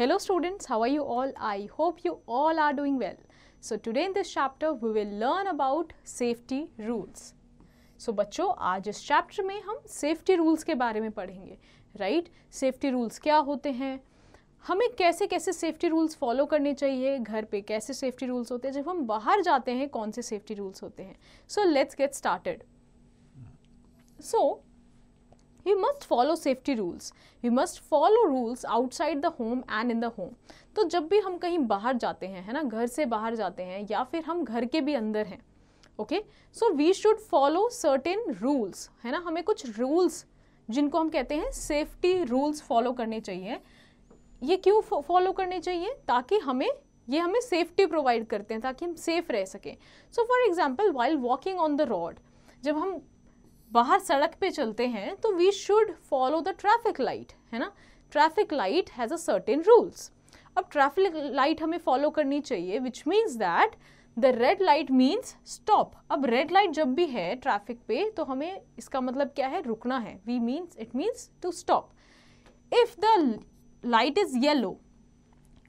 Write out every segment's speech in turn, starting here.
Hello students, how are you all? I hope you all are doing well. So today in this chapter we will learn about safety rules. So बच्चों, आज इस chapter में हम safety rules के बारे में पढ़ेंगे, right? Safety rules क्या होते हैं, हमें कैसे कैसे सेफ्टी रूल्स फॉलो करने चाहिए, घर पे कैसे सेफ्टी रूल्स होते हैं, जब हम बाहर जाते हैं कौन से सेफ्टी रूल्स होते हैं. So let's get started. So we must follow safety rules. We must follow rules outside the home and in the home. तो जब भी हम कहीं बाहर जाते हैं, है ना, घर से बाहर जाते हैं या फिर हम घर के भी अंदर हैं, okay, so we should follow certain rules, है ना. हमें कुछ रूल्स जिनको हम कहते हैं सेफ्टी रूल्स फॉलो करने चाहिए. ये क्यों फॉलो करने चाहिए? ताकि ये हमें सेफ्टी प्रोवाइड करते हैं, ताकि हम सेफ रह सकें. So for example while walking on the road, जब हम बाहर सड़क पे चलते हैं तो we should follow the traffic light, है ना. Traffic light has a certain rules. अब ट्रैफिक लाइट हमें फॉलो करनी चाहिए, which means that the red light means stop. अब रेड लाइट जब भी है ट्रैफिक पे तो हमें इसका मतलब क्या है? रुकना है. It means to stop. If the light is yellow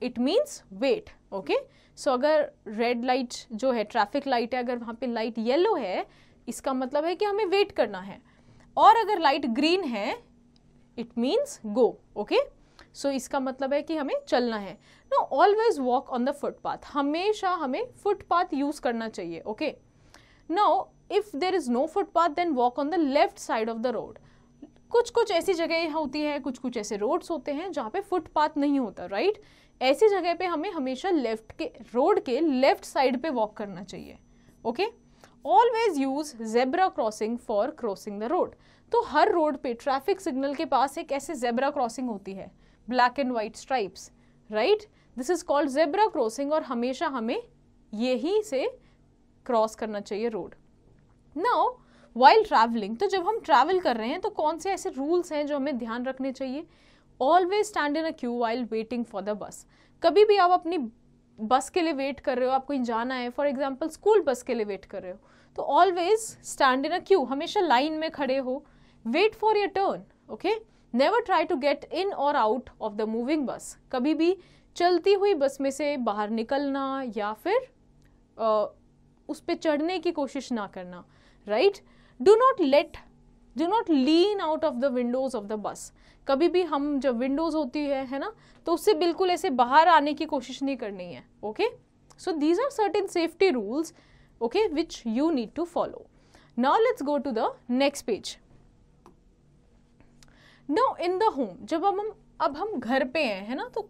it means wait. Okay, so अगर रेड लाइट जो है ट्रैफिक लाइट है, अगर वहाँ पे लाइट येलो है इसका मतलब है कि हमें वेट करना है. और अगर लाइट ग्रीन है it means go. Okay, so इसका मतलब है कि हमें चलना है. No, always walk on the footpath. हमेशा हमें फुटपाथ यूज करना चाहिए. Okay, now if there is no footpath then walk on the left side of the road. कुछ ऐसी जगह होती है, कुछ ऐसे रोड्स होते हैं जहाँ पे फुटपाथ नहीं होता, राइट? ऐसी जगह पे हमें हमेशा रोड के लेफ्ट साइड पे वॉक करना चाहिए. Okay, always use zebra crossing for crossing the road. तो हर रोड पे ट्रैफिक सिग्नल के पास एक ऐसे जेब्रा क्रॉसिंग होती है, black and white stripes, right? This is called zebra crossing. और हमेशा हमें यही से क्रॉस करना चाहिए रोड. नाउ वाइल ट्रैवलिंग, तो जब हम ट्रैवल कर रहे हैं तो कौन से ऐसे रूल्स हैं जो हमें ध्यान रखने चाहिए? Always stand in a Q while waiting for the bus. कभी भी आप अपनी बस के लिए वेट कर रहे हो, आपको कहीं जाना है, फॉर एग्जाम्पल स्कूल बस के लिए वेट कर रहे हो, तो always stand in a queue, हमेशा लाइन में खड़े हो. Wait for your turn. Okay, never try to get in और आउट ऑफ द मूविंग बस. कभी भी चलती हुई बस में से बाहर निकलना या फिर उस पर चढ़ने की कोशिश ना करना, right? Do not lean out of the Windows of the bus. कभी भी हम जब विंडोज होती है ना, तो उससे बिल्कुल ऐसे बाहर आने की कोशिश नहीं करनी है. Okay, so these are certain safety rules, okay, which you need to follow. Now let's go to the next page. Now in the home, जब अब हम घर पे हैं, है ना, तो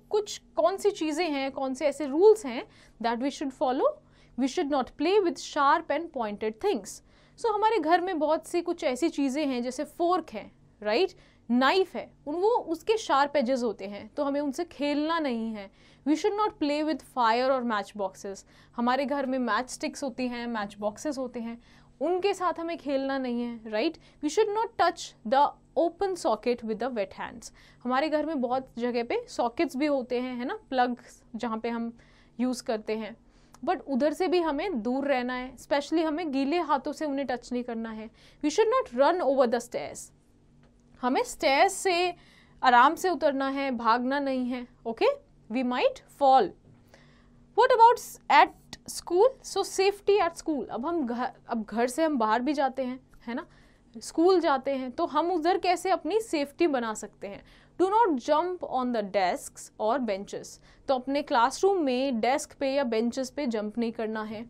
कौन सी चीजें हैं, कौन से ऐसे रूल्स हैं that we should follow? We should not play with sharp and pointed things. So हमारे घर में बहुत सी कुछ ऐसी चीजें हैं, जैसे फोर्क है, राइट, नाइफ है, वो उसके शार्प एजेस होते हैं, तो हमें उनसे खेलना नहीं है. We should not play with fire और मैच बॉक्सेस. हमारे घर में मैच स्टिक्स होती हैं, मैच बॉक्सेस होते हैं, उनके साथ हमें खेलना नहीं है, right? We should not touch the open socket with the wet hands. हमारे घर में बहुत जगह पे सॉकेट्स भी होते हैं, है ना, प्लग जहाँ पे हम यूज़ करते हैं, बट उधर से भी हमें दूर रहना है. स्पेशली हमें गीले हाथों से उन्हें टच नहीं करना है. We should not run over the stairs. हमें स्टेयर्स से आराम से उतरना है, भागना नहीं है. Okay, we might fall. What about at school? So safety at school. अब घर से हम बाहर भी जाते हैं, है ना, स्कूल जाते हैं, तो हम उधर कैसे अपनी सेफ्टी बना सकते हैं? Do not jump on the desks और बेंचेस. तो अपने क्लासरूम में डेस्क पे या बेंचेस पे जंप नहीं करना है.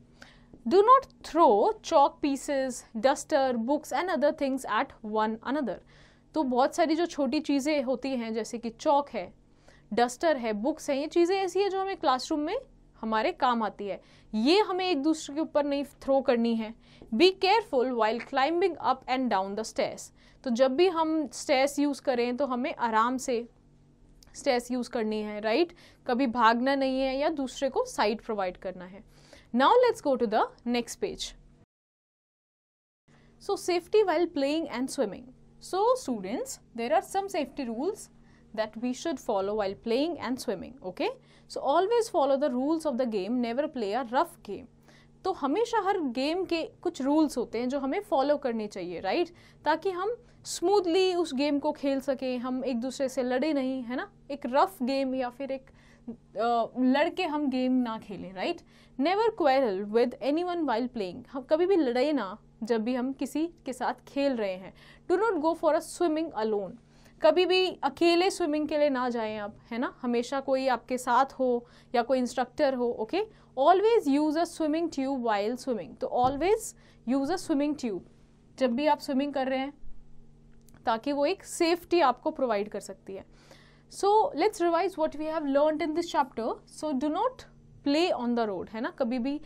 Do not throw chalk pieces, duster, books and other things at one another. तो बहुत सारी जो छोटी चीज़ें होती हैं, जैसे कि चॉक है, डस्टर है, बुक्स हैं, ये चीज़ें ऐसी है जो हमें क्लासरूम में हमारे काम आती है, ये हमें एक दूसरे के ऊपर नहीं थ्रो करनी है. Be careful while climbing up and down the stairs. तो जब भी हम स्टेयर्स यूज़ करें तो हमें आराम से स्टेयर्स यूज़ करनी है, राइट? कभी भागना नहीं है या दूसरे को साइड प्रोवाइड करना है. Now let's go to the next page. So safety while playing and swimming. So students, there are some safety rules that we should follow while playing and swimming. Okay, so always follow the rules of the game, never play a rough game. तो हमेशा हर game के कुछ rules होते हैं जो हमें follow करने चाहिए, राइट? ताकि हम स्मूथली उस गेम को खेल सकें, हम एक दूसरे से लड़े नहीं, है ना. एक रफ गेम या फिर एक लड़के हम गेम ना खेलें, right. Never quarrel with anyone while playing, हम कभी भी लड़े ना जब भी हम किसी के साथ खेल रहे हैं। Do not go for a swimming alone, कभी भी अकेले स्विमिंग के लिए ना जाएं आप, है ना, हमेशा कोई आपके साथ हो या कोई इंस्ट्रक्टर हो, okay. Always use a swimming tube while swimming, तो always use a swimming tube जब भी आप स्विमिंग कर रहे हैं, ताकि वो एक सेफ्टी आपको प्रोवाइड कर सकती है। So let's revise what we have learned in this chapter. So do not play on the road, है ना, कभी भी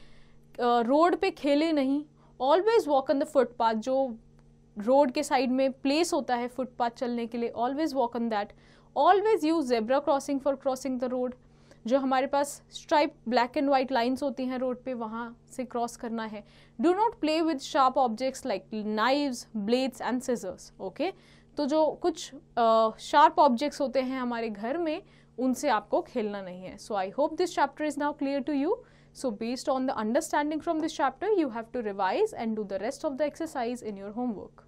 रोड पे खेले नहीं। Always walk on the footpath, जो रोड के साइड में प्लेस होता है फुटपाथ चलने के लिए, always walk on that. Always use zebra crossing for crossing the road, जो हमारे पास stripe black and white lines होती हैं रोड पे, वहाँ से क्रॉस करना है। Do not play with sharp objects like knives, blades and scissors, okay. तो जो कुछ शार्प ऑब्जेक्ट्स होते हैं हमारे घर में, उनसे आपको खेलना नहीं है। So I hope this chapter is now clear to you. So based on the understanding from this chapter, you have to revise and do the rest of the exercise in your homework.